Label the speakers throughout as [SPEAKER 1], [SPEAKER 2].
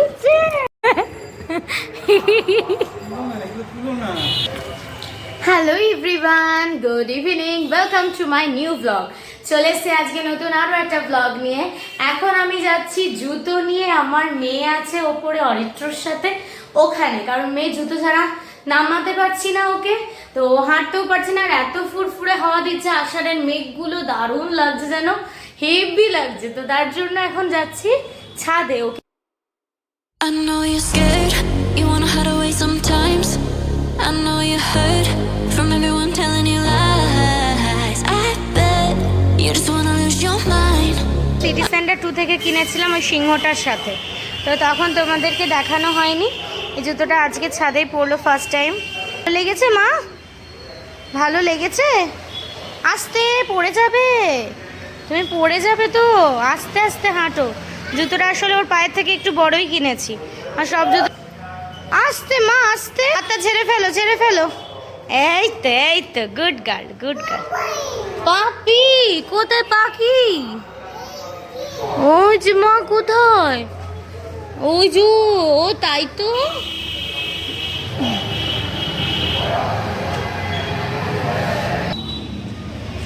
[SPEAKER 1] দিচ্ছে। Hello everyone, good evening, welcome to my new blog. চলে এসেছি আজকে নতুন আরো একটা ব্লগ নিয়ে। এখন আমি যাচ্ছি জুতো নিয়ে, আমার মেয়ে আছে ওপরে অরিত্রর সাথে ওখানে, কারণ মেয়ে জুতো ছাড়া নামাতে পারছি না ওকে, তো হাঁটতেও পারছি না। আর এত ফুরফুরে হাওয়া দিচ্ছে, আষাঢ়ের মেঘগুলো দারুণ লাগছে, যেন হেভি লাগছে, তো তার জন্য এখন যাচ্ছি ছাদে ওকে।
[SPEAKER 2] I know you're scared, you wanna hide away sometimes. I know you're hurt from everyone telling you lies. I bet you just wanna lose your mind.
[SPEAKER 1] City centre 2 থেকে কিনেছিলাম ওই সিংহটার সাথে, তো তখন তোমাদেরকে দেখানো হয়নি। এই জুতোটা আজকে ছাদেই পরলো ফার্স্ট টাইম। লেগেছে মা? ভালো লেগেছে? আস্তে পড়ে যাবে, তুমি পড়ে যাবে তো, আস্তে আস্তে হাঁটো। জুতোটা আসলে ওর পায়ের থেকে একটু বড়ই কিনেছি, আর সব জুতো আস্তে মা আস্তে। হাতটা ঝেড়ে ফেলো, ঝেড়ে ফেলো। এই তো গুড গার্ল, গুড গার্ল। পাপি কোথায়? পাখি ওই যে মা, কোথায়? ওই যে ও, তাই তো।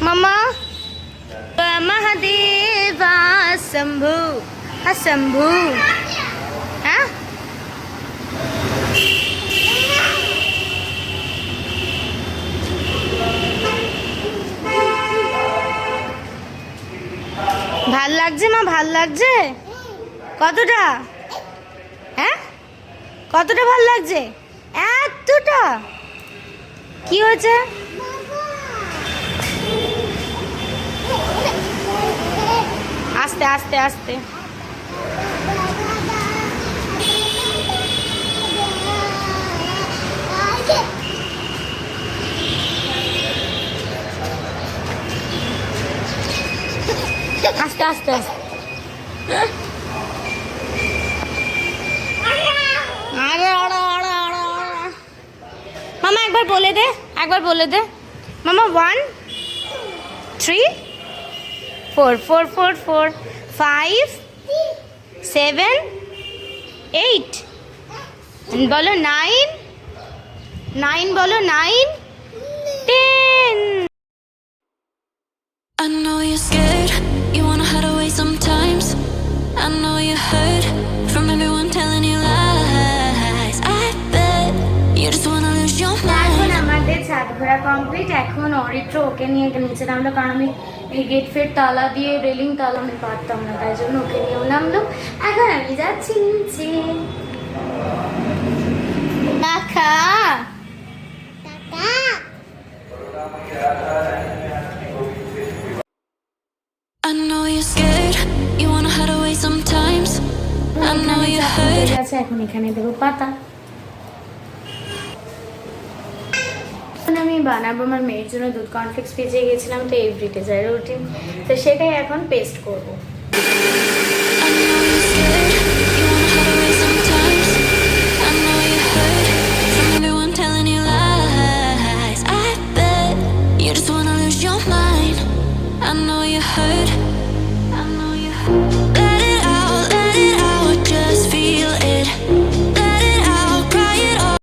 [SPEAKER 1] মামা মহাদেবা শম্ভু শম্ভু। হ্যাঁ ভাল লাগছে মা, ভাল লাগছে? কতটা? হ্যাঁ কতটা ভাল লাগছে? এতটা? কি হয়েছে? আস্তে আস্তে আস্তে। আস্তে আস্তে আস্তে। মামা একবার বলে দে, একবার বলে দে মামা। 1 3 4 4 4 4 5 7 8 বলো 9 9 বলো 9 10।
[SPEAKER 2] I know you're scared, you wanna hide away sometimes. I know you're hurt from everyone telling you lies. I bet you just wanna lose your mind.
[SPEAKER 1] এখন আমাদের ছাদ ঘোরা কমপ্লিট। এখন অরিত্র ওকে নিয়ে নিচে নামলো, কারণ আমি এই গেট ফেট তালা দিয়ে রেলিং তালা আমি পারতাম না, তাই জন্য ওকে নিয়েও নামলো। এখন আমি যাচ্ছি নিচে। টাকা
[SPEAKER 2] I know you're scared, you wanna hide away sometimes. I know you're hurt.
[SPEAKER 1] এখন এখানে দেবো পাতা। আমি বানাবো আমার মেয়ের জন্য দুধ কর্নফ্লেক্স ভিজিয়ে গেছিলাম, তো এভরিডে যায় রুটিন, তো সেটাই এখন পেস্ট করবো।
[SPEAKER 2] I know you're scared, you wanna hide away sometimes. I know you're hurt from everyone telling you lies. I bet you just wanna lose your mind. I know you're hurt. I know you're hurt. Let it out, just feel it. Let it out, cry it all.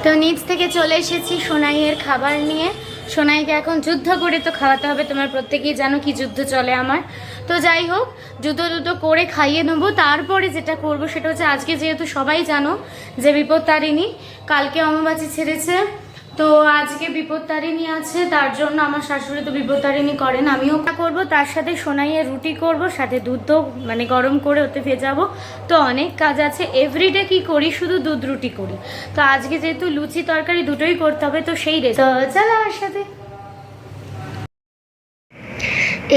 [SPEAKER 1] তো নিচ থেকে চলে এসেছি সোনাইয়ের খাবার নিয়ে। সোনাইকে এখন যুদ্ধ করে তো খাওয়াতে হবে, তোমার প্রত্যেকেই জানো কি যুদ্ধ চলে আমার। তো যাই হোক, যুদ্ধ করে খাইয়ে নেবো। তারপরে যেটা করব সেটা হচ্ছে, আজকে যেহেতু সবাই জানো যে বিপত্তারিণী, কালকে অমাবাস্যা ছেড়েছে, তো আজকে বিপত্তারিণী আছে, তার জন্য আমার শাশুড়ি তো বিপত্তারিণী করেন, আমিও করব। তার সাথে সোনাইয়ের রুটি করব, সাথে দুধ মানে গরম করে ওতে ভেজাবো। তো অনেক কাজ আছে, এভরিডে কি করি, শুধু দুধ রুটি করি, তো আজকে যেহেতু লুচি তরকারি দুটোই করতে হবে, তো সেই রে চলো আমার সাথে।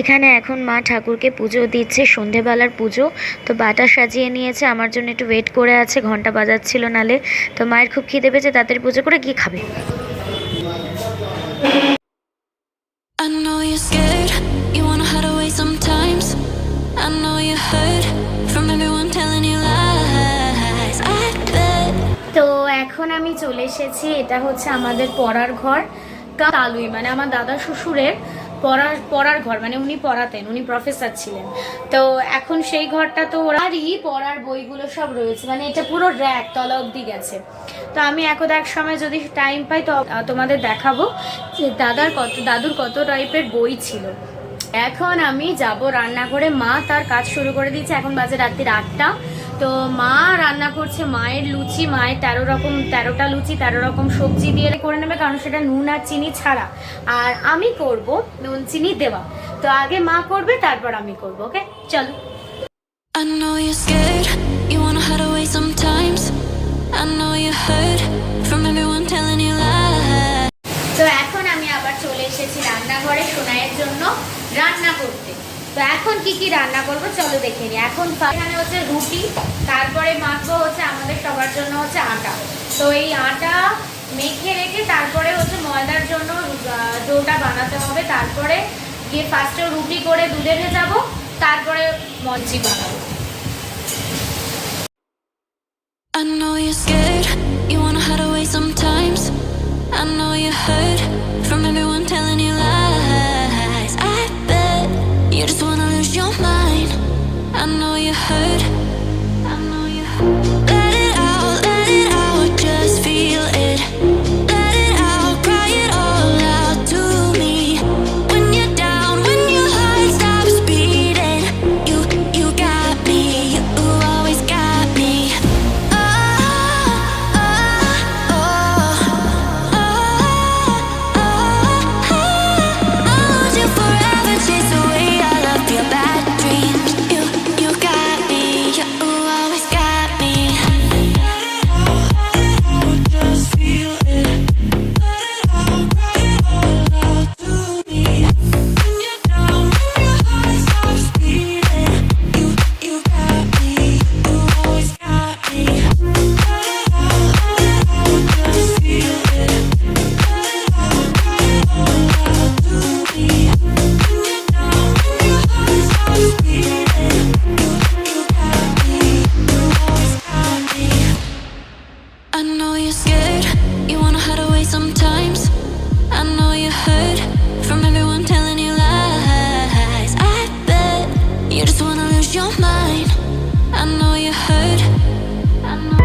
[SPEAKER 1] এখানে এখন মা ঠাকুরকে পুজো দিচ্ছে, সন্ধেবেলার পুজো। তো বাটা সাজিয়ে নিয়েছে, আমার জন্য একটু ওয়েট করে আছে, ঘন্টা বাজাচ্ছিল নালে। তো মায়ের খুব খিদে পেয়েছে, তাড়াতাড়ি পুজো করে গিয়ে খাবে।
[SPEAKER 2] I know you're scared, you wanna hide away sometimes. I know you're hurt from everyone telling you lies. I bet.
[SPEAKER 1] তো এখন আমি চলে এসেছি, এটা হচ্ছে আমাদের পড়ার ঘর, তালুই মানে আমার দাদা শ্বশুরের। পড়ার ঘর, মানে উনি পড়াতেন, উনি প্রফেসর ছিলেন। তো এখন সেই ঘরটা তো ওরারই পড়ার বইগুলো সব রয়েছে, মানে এটা পুরো র্যাক তলা অবধি গেছে। তো আমি একদা এক সময় যদি টাইম পাই তো তোমাদের দেখাবো যে দাদুর কত টাইপের বই ছিল। এখন আমি যাব রান্নাঘরে, মা তার কাজ শুরু করে দিয়েছে, এখন বাজে রাত্রির 8টা। তো মা রান্না করছে মায়ের লুচি, মায়ের 13টা লুচি 13 রকম সবজি দিয়ে করে নেবে, কারণ সেটা নুন আর চিনি ছাড়া। আর আমি করব নুন চিনি দেওয়া। তো আগে মা করবে, তারপর আমি করব। ওকে, চলো।
[SPEAKER 2] I know you're scared, you wanna hide away sometimes. I know you heard from everyone telling you lies.
[SPEAKER 1] তো এখন আমি আবার চলে এসেছি রান্নাঘরে সোনাইয়ের জন্য রান্না করতে। তো এখন কি কি রান্না করব চলো দেখে নিই। এখন এখানে হচ্ছে রুটি, তারপরে মাখবো হচ্ছে আমাদের সবার জন্য হচ্ছে আটা। তো এই আটা মেখে রেখে তারপরে হচ্ছে ময়দার জন্য ডোটা বানাতে হবে। তারপরে গিয়ে ফার্স্টে রুটি করে দুধে ভেজাবো, তারপরে মঞ্চি বানাবো।
[SPEAKER 2] I know you're scared, you wanna hide away sometimes. I know you heard from everyone telling you lies. I bet you just wanna lose your mind. I know you heard, I know you heard. Let it out, just feel it. Let it out, cry it all out to me. When you're down, when your heart stops beating, you got me, you always got me. I know you're scared, you wanna hide away sometimes. I know you heard from everyone telling you lies. I bet you just wanna lose your mind. I know you heard, I know.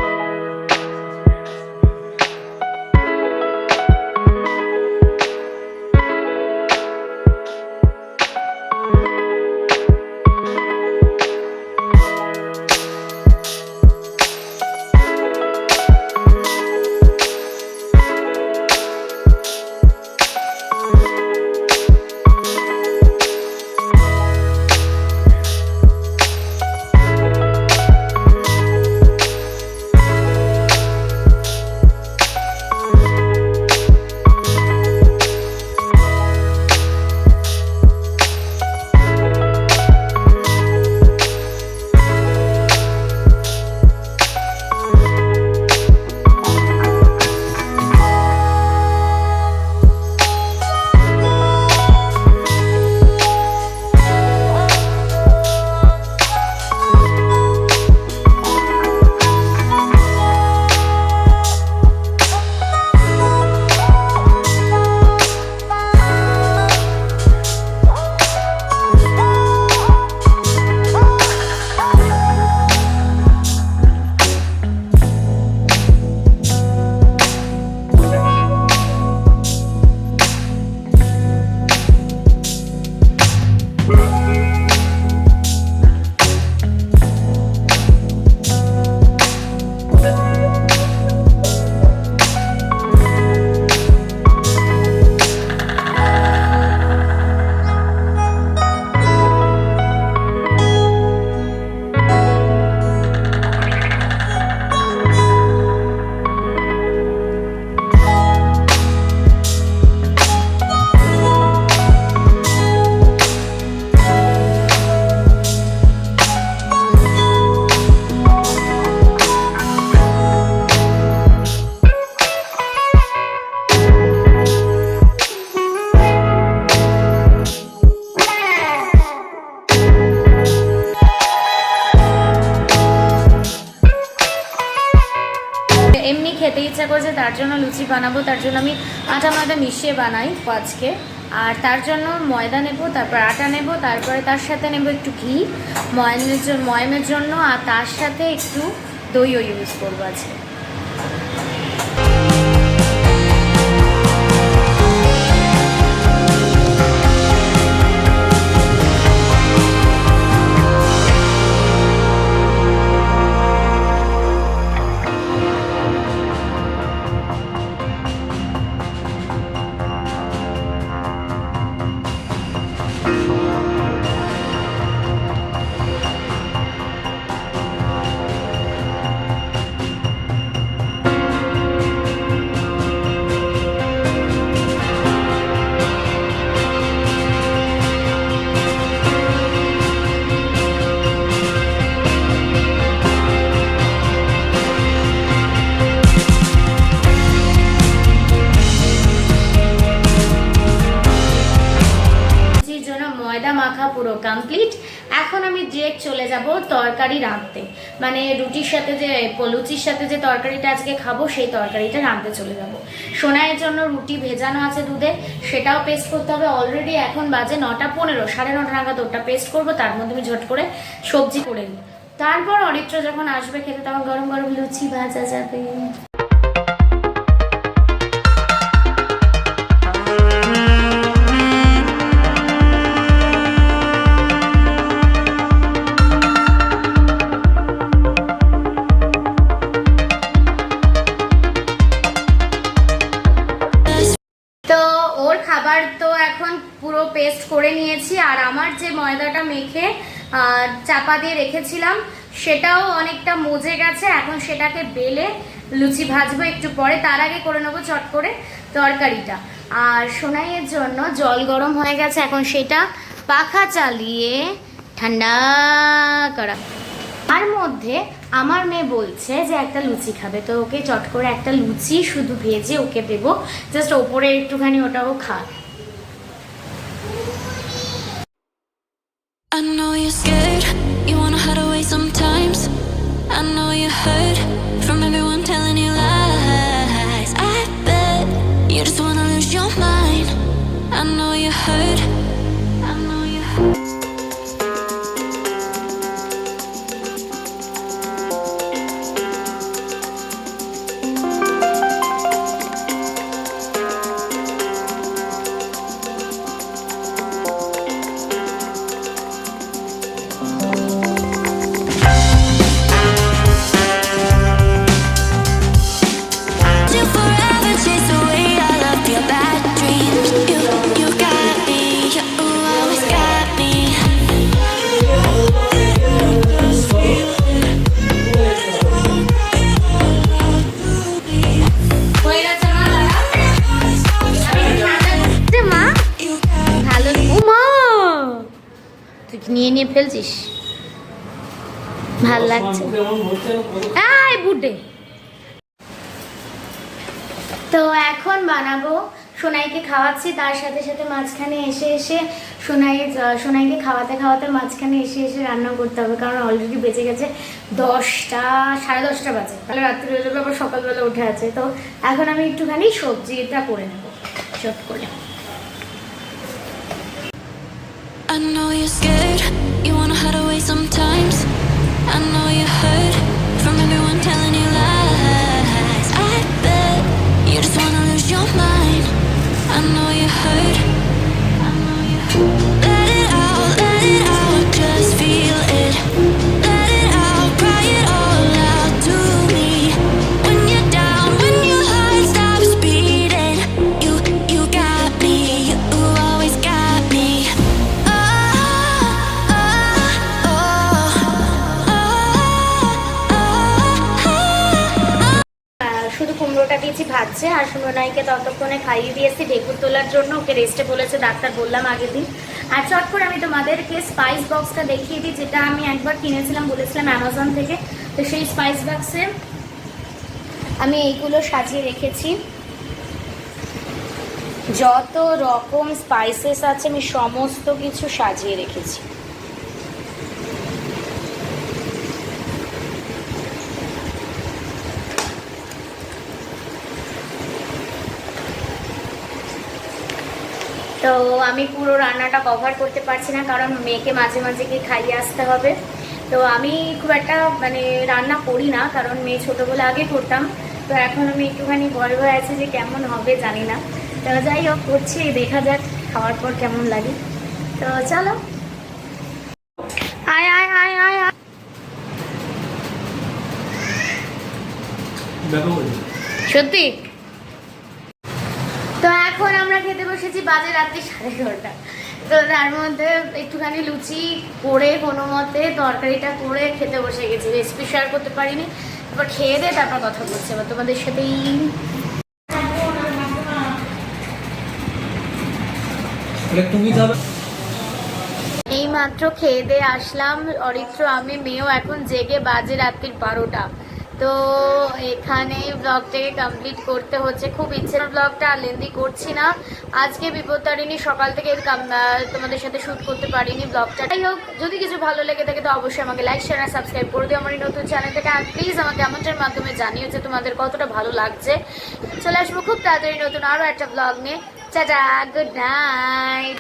[SPEAKER 1] এমনি খেতে ইচ্ছা করছে, তার জন্য লুচি বানাবো। তার জন্য আমি আটা ময়দা মিশিয়ে বানাই আজকে। আর তার জন্য ময়দা নেব, তারপর আটা নেব, তারপরে তার সাথে নেব একটু ঘি ময়মের জন্য, আর তার সাথে একটু দইও ইউজ করবো আজকে। ময়দা মাখা পুরো কমপ্লিট। এখন আমি ডিরেক্ট চলে যাব তরকারি রাঁধতে, মানে রুটির সাথে যে লুচির সাথে যে তরকারিটা আজকে খাবো সেই তরকারিটা রাঁধতে চলে যাব। সোনাইয়ের জন্য রুটি ভেজানো আছে দুধে, সেটাও পেস্ট করতে হবে। অলরেডি এখন বাজে 9:15, 9:30 নাগাদ ওটা পেস্ট করবো। তার মধ্যে আমি ঝট করে সবজি করে নিই, তারপর অরিত্র যখন আসবে খেতে তখন গরম গরম লুচি ভাজা যাবে। খাবার তো এখন পুরো পেস্ট করে নিয়েছি, আর আমার যে ময়দাটা মেখে চাপা দিয়ে রেখেছিলাম সেটাও অনেকটা মজে গেছে। এখন সেটাকে বেলে লুচি ভাজবো একটু পরে। তার আগে করে নেবো চট করে তরকারিটা। আর সোনাইয়ের জন্য জল গরম হয়ে গেছে, এখন সেটা পাখা চালিয়ে ঠান্ডা করা। তার মধ্যে আমার মেয়ে বলছে যে একটা লুচি খাবে, তো ওকে চট করে একটা লুচি শুধু ভেজে ওকে দেবো, জাস্ট ওপরে একটুখানি ওটাও খা।
[SPEAKER 2] I know you're scared, you wanna hide away sometimes. I know you hurt from everyone telling you lies. I bet you just wanna lose your mind. I know you hurt, I know you hurt.
[SPEAKER 1] নিয়ে নিয়ে ফেলছিস, ভাল লাগছে বুড্ডে। তো এখন বানাবো, সোনাইকে খাওয়াচ্ছি, তার সাথে সাথে মাঝখানে এসে এসে সোনাইকে খাওয়াতে খাওয়াতে মাঝখানে এসে এসে রান্না করতে হবে, কারণ অলরেডি বেজে গেছে 10টা, 10:30 বাজে, তাহলে রাত্রি হয়ে যাবে, আবার সকালবেলা উঠে আছে। তো এখন আমি একটুখানি সবজিটা করে নেবো চট করে।
[SPEAKER 2] I know you're scared, you wanna hide away sometimes. I know you hurt from everyone telling you lies. I bet you just wanna lose your mind. I know you hurt, I know you hurt. Let it out, just feel it. Let it out, cry it all out to me. When you're down, when your heart stops beating, you got me, you always got me.
[SPEAKER 1] শুধু কুমড়োটা দিয়েছি ভাজছে, আর সোনাইকে ততক্ষণে খাইয়ে দিয়েছি ঢেকুর তোলার জন্য, ওকে রেস্টে বলেছে ডাক্তার, বললাম আগের দিন। আর চট করে আমি তোমাদেরকে স্পাইস বক্সটা দেখিয়ে দিই, যেটা আমি একবার কিনেছিলাম বলেছিলাম অ্যামাজন থেকে। তো সেই স্পাইস বক্সে আমি এইগুলো সাজিয়ে রেখেছি, যত রকম স্পাইসেস আছে আমি সমস্ত কিছু সাজিয়ে রেখেছি। তো আমি পুরো রান্নাটা কভার করতে পারছি না, কারণ মেয়েকে মাঝে মাঝে গিয়ে খাইয়ে আসতে হবে। তো আমি খুব একটা মানে রান্না করি না, কারণ মেয়ে ছোটো বলে আগে করতাম। তো এখন আমি একটুখানি ভয় ভয় আছে যে কেমন হবে জানি না। তো যাই হোক করছি, দেখা যাক খাওয়ার পর কেমন লাগে। তো চলো, আয় আয় আয় আয় আয়। সত্যি তো এখন আমরা খেতে বসেছি, বাজে রাত্রি 11:30। তো তার মধ্যে একটুখানি লুচি করে কোনো মতে তরকারিটা করে খেতে বসে গেছি, রেসিপি শেয়ার করতে পারিনি। তারপর খেয়ে দিয়ে তারপর কথা বলছি আবার তোমাদের সাথেই। এই মাত্র খেয়ে দিয়ে আসলাম, অরিত্র আমি মেয়েও এখন জেগে, বাজে রাত্রির 12টা। তো এখানে ব্লগটাকে কমপ্লিট করতে হচ্ছে, খুব ইচ্ছে ব্লগটা আর লেন্দি করছি না। আজকে বিপত্তারিণী সকাল থেকে তোমাদের সাথে শ্যুট করতে পারিনি ব্লগটা। যাই হোক, যদি কিছু ভালো লেগে থাকে তো অবশ্যই আমাকে লাইক শেয়ার আর সাবস্ক্রাইব করে দিও আমার এই নতুন চ্যানেলটাকে। আর প্লিজ আমাকে কমেন্টের মাধ্যমে জানিও যে তোমাদের কতটা ভালো লাগছে। চলে আসবো খুব তাড়াতাড়ি নতুন আরও একটা ব্লগ নিয়ে। Tata, good night.